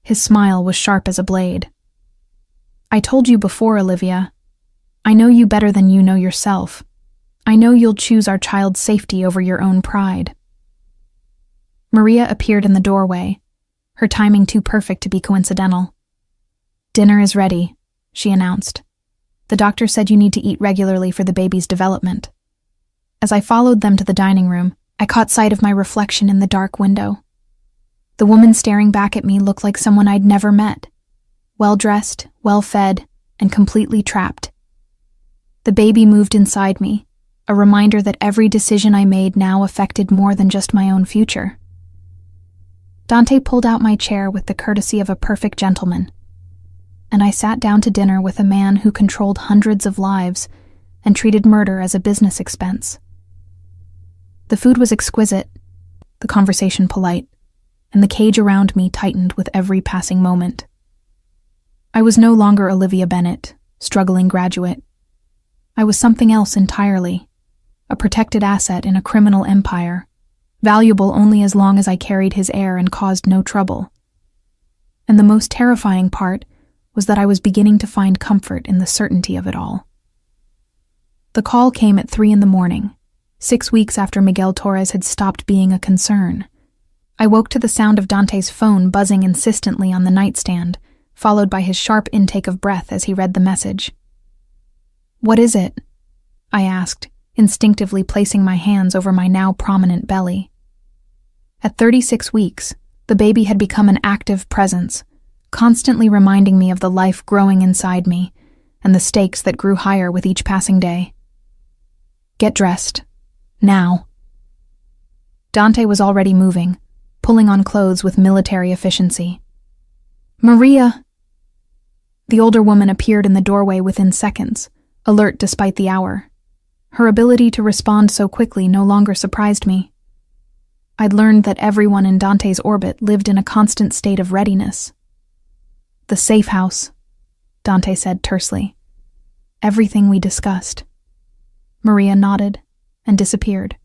His smile was sharp as a blade. I told you before, Olivia. I know you better than you know yourself. I know you'll choose our child's safety over your own pride. Maria appeared in the doorway, her timing too perfect to be coincidental. Dinner is ready, she announced. The doctor said you need to eat regularly for the baby's development. As I followed them to the dining room, I caught sight of my reflection in the dark window. The woman staring back at me looked like someone I'd never met. Well-dressed, well-fed, and completely trapped. The baby moved inside me, a reminder that every decision I made now affected more than just my own future. Dante pulled out my chair with the courtesy of a perfect gentleman, and I sat down to dinner with a man who controlled hundreds of lives and treated murder as a business expense. The food was exquisite, the conversation polite, and the cage around me tightened with every passing moment. I was no longer Olivia Bennett, struggling graduate. I was something else entirely, a protected asset in a criminal empire, valuable only as long as I carried his air and caused no trouble. And the most terrifying part was that I was beginning to find comfort in the certainty of it all. The call came at 3 a.m, 6 weeks after Miguel Torres had stopped being a concern. I woke to the sound of Dante's phone buzzing insistently on the nightstand, followed by his sharp intake of breath as he read the message. "What is it?" I asked, instinctively placing my hands over my now prominent belly. At 36 weeks, the baby had become an active presence, constantly reminding me of the life growing inside me and the stakes that grew higher with each passing day. Get dressed. Now. Dante was already moving, pulling on clothes with military efficiency. Maria! The older woman appeared in the doorway within seconds, alert despite the hour. Her ability to respond so quickly no longer surprised me. I'd learned that everyone in Dante's orbit lived in a constant state of readiness. The safe house, Dante said tersely. Everything we discussed. Maria nodded and disappeared,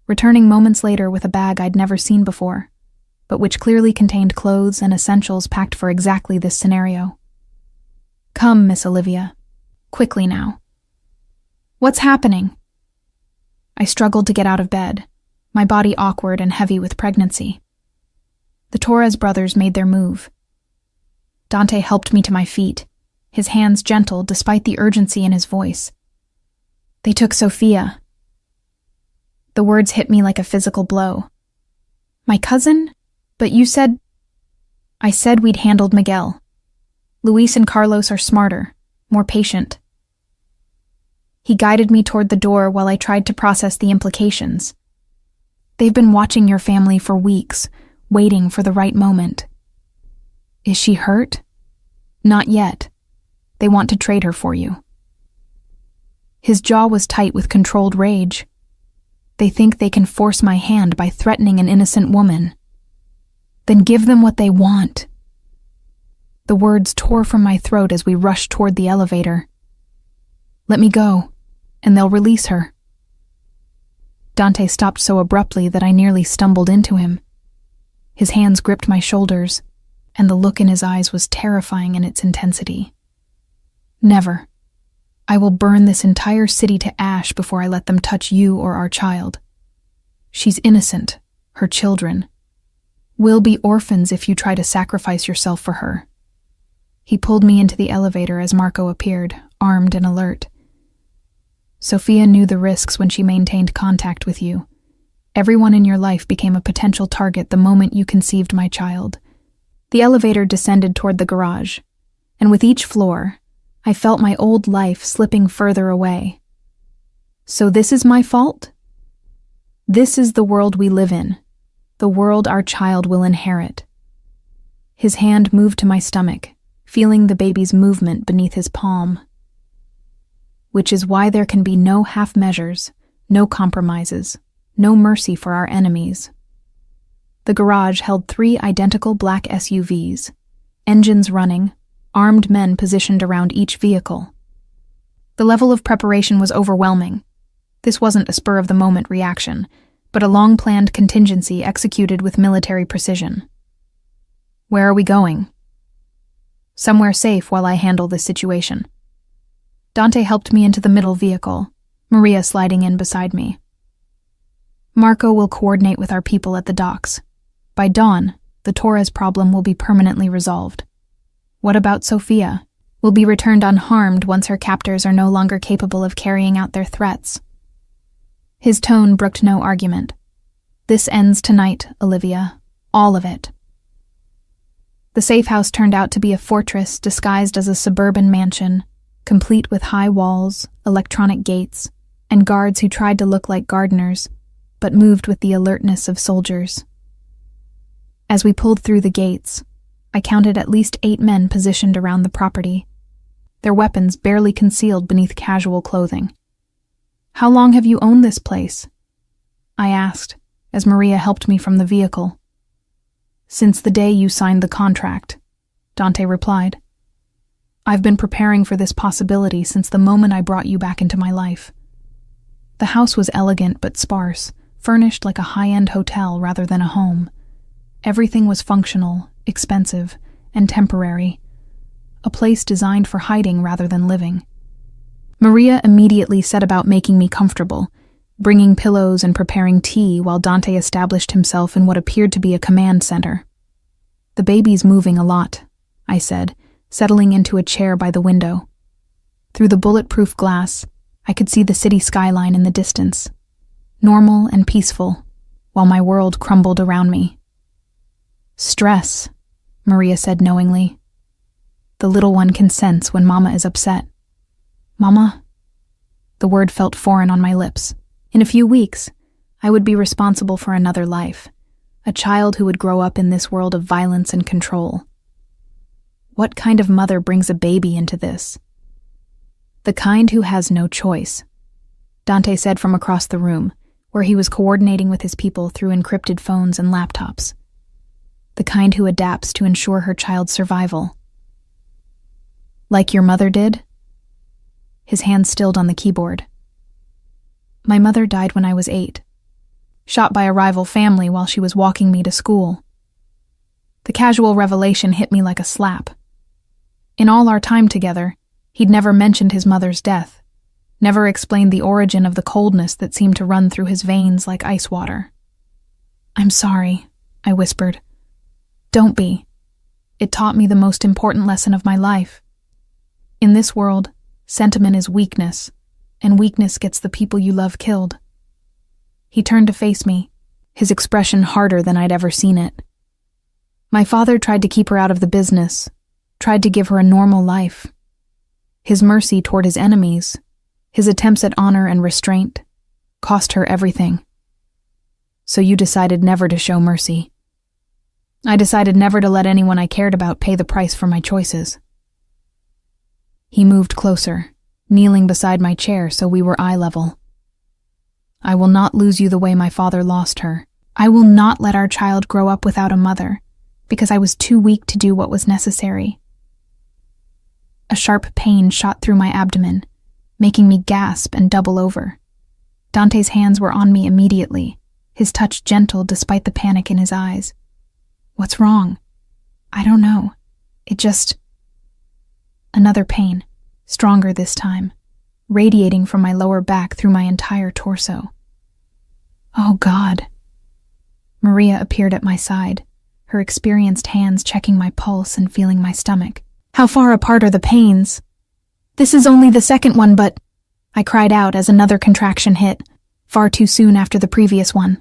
returning moments later with a bag I'd never seen before, but which clearly contained clothes and essentials packed for exactly this scenario. Come, Miss Olivia. Quickly now. What's happening? I struggled to get out of bed, my body awkward and heavy with pregnancy. The Torres brothers made their move. Dante helped me to my feet, his hands gentle despite the urgency in his voice. They took Sophia. The words hit me like a physical blow. My cousin? But you said... I said we'd handled Miguel. Luis and Carlos are smarter, more patient. He guided me toward the door while I tried to process the implications. They've been watching your family for weeks, waiting for the right moment. Is she hurt? Not yet. They want to trade her for you. His jaw was tight with controlled rage. They think they can force my hand by threatening an innocent woman. Then give them what they want. The words tore from my throat as we rushed toward the elevator. Let me go, and they'll release her. Dante stopped so abruptly that I nearly stumbled into him. His hands gripped my shoulders, and the look in his eyes was terrifying in its intensity. Never. I will burn this entire city to ash before I let them touch you or our child. She's innocent, her children. We'll be orphans if you try to sacrifice yourself for her. He pulled me into the elevator as Marco appeared, armed and alert. Sophia knew the risks when she maintained contact with you. Everyone in your life became a potential target the moment you conceived my child. The elevator descended toward the garage, and with each floor, I felt my old life slipping further away. So this is my fault? This is the world we live in, the world our child will inherit. His hand moved to my stomach, feeling the baby's movement beneath his palm. Which is why there can be no half measures, no compromises, no mercy for our enemies. The garage held 3 identical black SUVs, engines running, armed men positioned around each vehicle. The level of preparation was overwhelming. This wasn't a spur-of-the-moment reaction, but a long-planned contingency executed with military precision. Where are we going? Somewhere safe while I handle this situation. Dante helped me into the middle vehicle, Maria sliding in beside me. Marco will coordinate with our people at the docks. By dawn, the Torres problem will be permanently resolved. What about Sophia? Will be returned unharmed once her captors are no longer capable of carrying out their threats. His tone brooked no argument. This ends tonight, Olivia. All of it. The safe house turned out to be a fortress disguised as a suburban mansion, complete with high walls, electronic gates, and guards who tried to look like gardeners, but moved with the alertness of soldiers. As we pulled through the gates, I counted at least 8 men positioned around the property, their weapons barely concealed beneath casual clothing. How long have you owned this place? I asked, as Maria helped me from the vehicle. Since the day you signed the contract, Dante replied. I've been preparing for this possibility since the moment I brought you back into my life. The house was elegant but sparse, furnished like a high-end hotel rather than a home. Everything was functional, expensive, and temporary, a place designed for hiding rather than living. Maria immediately set about making me comfortable, bringing pillows and preparing tea while Dante established himself in what appeared to be a command center. The baby's moving a lot, I said, settling into a chair by the window. Through the bulletproof glass, I could see the city skyline in the distance, normal and peaceful, while my world crumbled around me. Stress, Maria said knowingly. The little one can sense when Mama is upset. Mama? The word felt foreign on my lips. In a few weeks, I would be responsible for another life, a child who would grow up in this world of violence and control. What kind of mother brings a baby into this? The kind who has no choice, Dante said from across the room, where he was coordinating with his people through encrypted phones and laptops. The kind who adapts to ensure her child's survival. Like your mother did? His hand stilled on the keyboard. My mother died when I was 8, shot by a rival family while she was walking me to school. The casual revelation hit me like a slap. In all our time together, he'd never mentioned his mother's death, never explained the origin of the coldness that seemed to run through his veins like ice water. I'm sorry, I whispered. Don't be. It taught me the most important lesson of my life. In this world, sentiment is weakness, and weakness gets the people you love killed. He turned to face me, his expression harder than I'd ever seen it. My father tried to keep her out of the business, tried to give her a normal life. His mercy toward his enemies, his attempts at honor and restraint, cost her everything. So you decided never to show mercy. I decided never to let anyone I cared about pay the price for my choices. He moved closer, kneeling beside my chair so we were eye level. I will not lose you the way my father lost her. I will not let our child grow up without a mother, because I was too weak to do what was necessary. A sharp pain shot through my abdomen, making me gasp and double over. Dante's hands were on me immediately, his touch gentle despite the panic in his eyes. What's wrong? I don't know. It just... Another pain, stronger this time, radiating from my lower back through my entire torso. Oh, God. Maria appeared at my side, her experienced hands checking my pulse and feeling my stomach. How far apart are the pains? This is only the second one, but... I cried out as another contraction hit, far too soon after the previous one.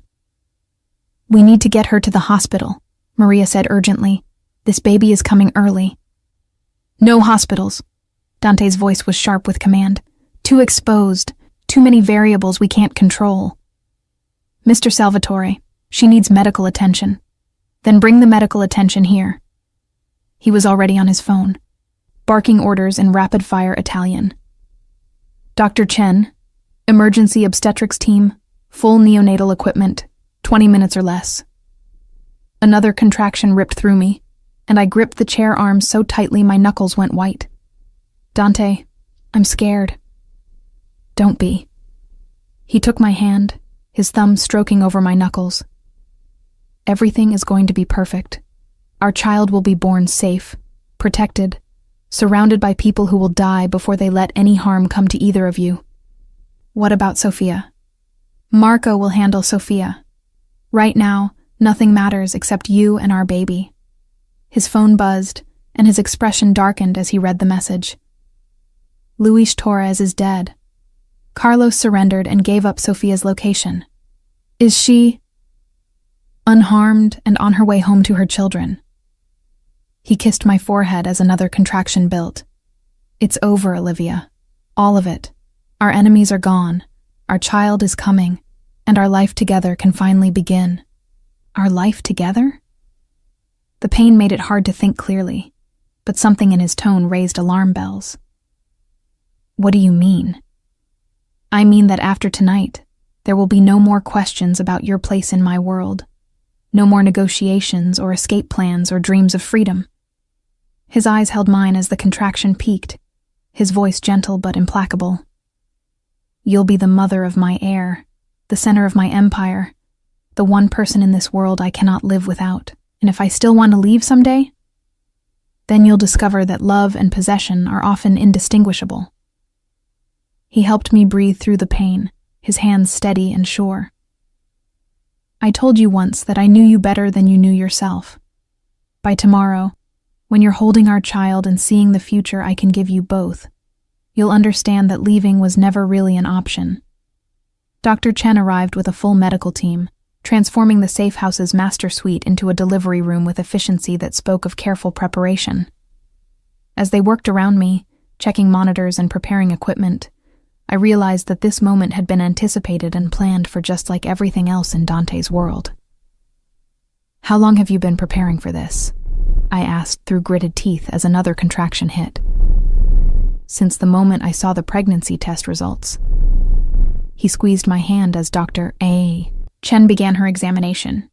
We need to get her to the hospital, Maria said urgently. This baby is coming early. No hospitals. Dante's voice was sharp with command. Too exposed, too many variables we can't control. Mr. Salvatore, she needs medical attention. Then bring the medical attention here. He was already on his phone, barking orders in rapid-fire Italian. Dr. Chen, emergency obstetrics team, full neonatal equipment, 20 minutes or less. Another contraction ripped through me, and I gripped the chair arms so tightly my knuckles went white. Dante, I'm scared. Don't be. He took my hand, his thumb stroking over my knuckles. Everything is going to be perfect. Our child will be born safe, protected, surrounded by people who will die before they let any harm come to either of you. What about Sophia? Marco will handle Sophia. Right now, nothing matters except you and our baby. His phone buzzed, and his expression darkened as he read the message. Luis Torres is dead. Carlos surrendered and gave up Sophia's location. Is she unharmed and on her way home to her children? He kissed my forehead as another contraction built. It's over, Olivia. All of it. Our enemies are gone. Our child is coming, and our life together can finally begin. Our life together? The pain made it hard to think clearly, but something in his tone raised alarm bells. What do you mean? I mean that after tonight, there will be no more questions about your place in my world. No more negotiations or escape plans or dreams of freedom. His eyes held mine as the contraction peaked, his voice gentle but implacable. You'll be the mother of my heir, the center of my empire, the one person in this world I cannot live without. And if I still want to leave someday, then you'll discover that love and possession are often indistinguishable. He helped me breathe through the pain, his hands steady and sure. I told you once that I knew you better than you knew yourself. By tomorrow, when you're holding our child and seeing the future I can give you both, you'll understand that leaving was never really an option. Dr. Chen arrived with a full medical team, transforming the safe house's master suite into a delivery room with efficiency that spoke of careful preparation. As they worked around me, checking monitors and preparing equipment, I realized that this moment had been anticipated and planned for just like everything else in Dante's world. "How long have you been preparing for this?" I asked through gritted teeth as another contraction hit. "Since the moment I saw the pregnancy test results." He squeezed my hand as Dr. A. Chen began her examination.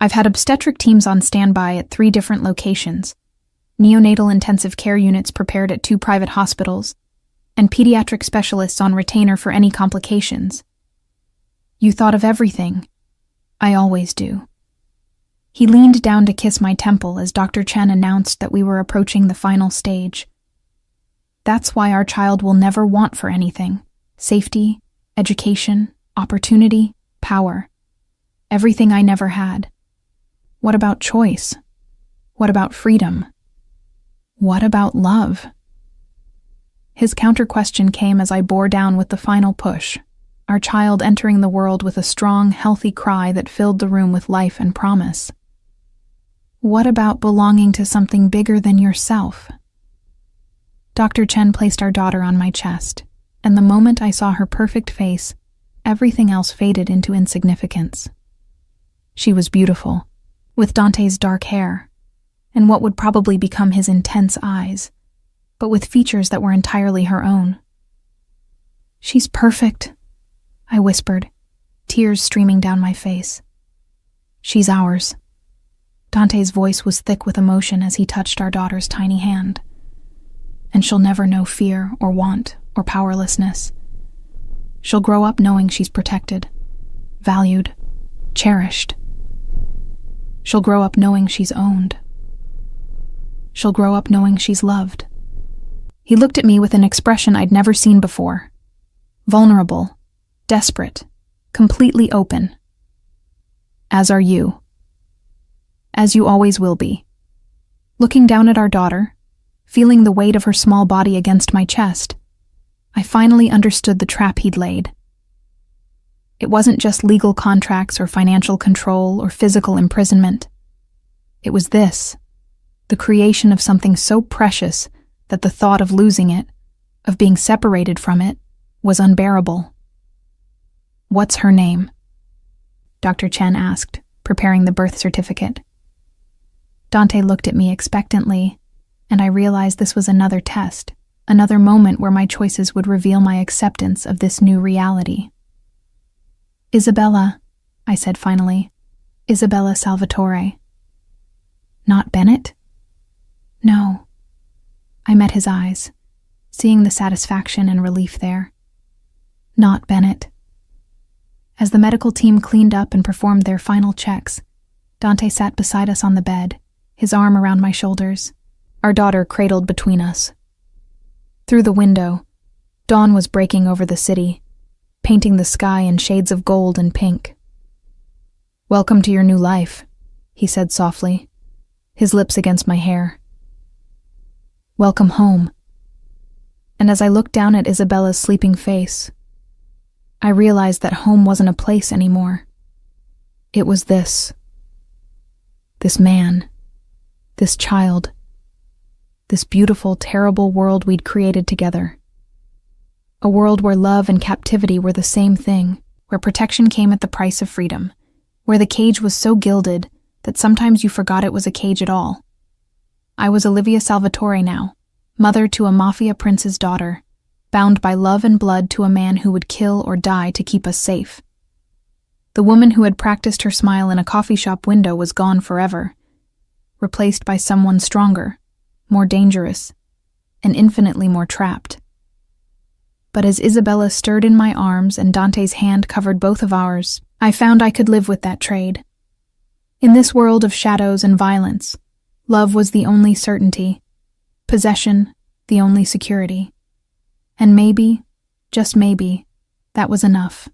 "I've had obstetric teams on standby at 3 different locations, neonatal intensive care units prepared at 2 private hospitals, and pediatric specialists on retainer for any complications. You thought of everything. I always do." He leaned down to kiss my temple as Dr. Chen announced that we were approaching the final stage. "That's why our child will never want for anything. Safety, education, opportunity, power. Everything I never had. What about choice? What about freedom? What about love?" His counter-question came as I bore down with the final push, our child entering the world with a strong, healthy cry that filled the room with life and promise. "What about belonging to something bigger than yourself?" Dr. Chen placed our daughter on my chest, and the moment I saw her perfect face, everything else faded into insignificance. She was beautiful, with Dante's dark hair, and what would probably become his intense eyes, but with features that were entirely her own. "She's perfect," I whispered, tears streaming down my face. "She's ours." Dante's voice was thick with emotion as he touched our daughter's tiny hand. "And she'll never know fear or want or powerlessness. She'll grow up knowing she's protected, valued, cherished. She'll grow up knowing she's owned. She'll grow up knowing she's loved." He looked at me with an expression I'd never seen before. Vulnerable, desperate, completely open. "As are you. As you always will be." Looking down at our daughter, feeling the weight of her small body against my chest, I finally understood the trap he'd laid. It wasn't just legal contracts or financial control or physical imprisonment. It was this, the creation of something so precious that the thought of losing it, of being separated from it, was unbearable. "What's her name?" Dr. Chen asked, preparing the birth certificate. Dante looked at me expectantly, and I realized this was another test, another moment where my choices would reveal my acceptance of this new reality. "Isabella," I said finally. "Isabella Salvatore." "Not Bennett?" "No." I met his eyes, seeing the satisfaction and relief there. "Not Bennett." As the medical team cleaned up and performed their final checks, Dante sat beside us on the bed, his arm around my shoulders, our daughter cradled between us. Through the window, dawn was breaking over the city, painting the sky in shades of gold and pink. "Welcome to your new life," he said softly, his lips against my hair. "Welcome home." And as I looked down at Isabella's sleeping face, I realized that home wasn't a place anymore. It was this man, this child, this beautiful, terrible world we'd created together. A world where love and captivity were the same thing, where protection came at the price of freedom, where the cage was so gilded that sometimes you forgot it was a cage at all. I was Olivia Salvatore now, mother to a Mafia prince's daughter, bound by love and blood to a man who would kill or die to keep us safe. The woman who had practiced her smile in a coffee shop window was gone forever, replaced by someone stronger, more dangerous, and infinitely more trapped. But as Isabella stirred in my arms and Dante's hand covered both of ours, I found I could live with that trade. In this world of shadows and violence, love was the only certainty, possession the only security. And maybe, just maybe, that was enough.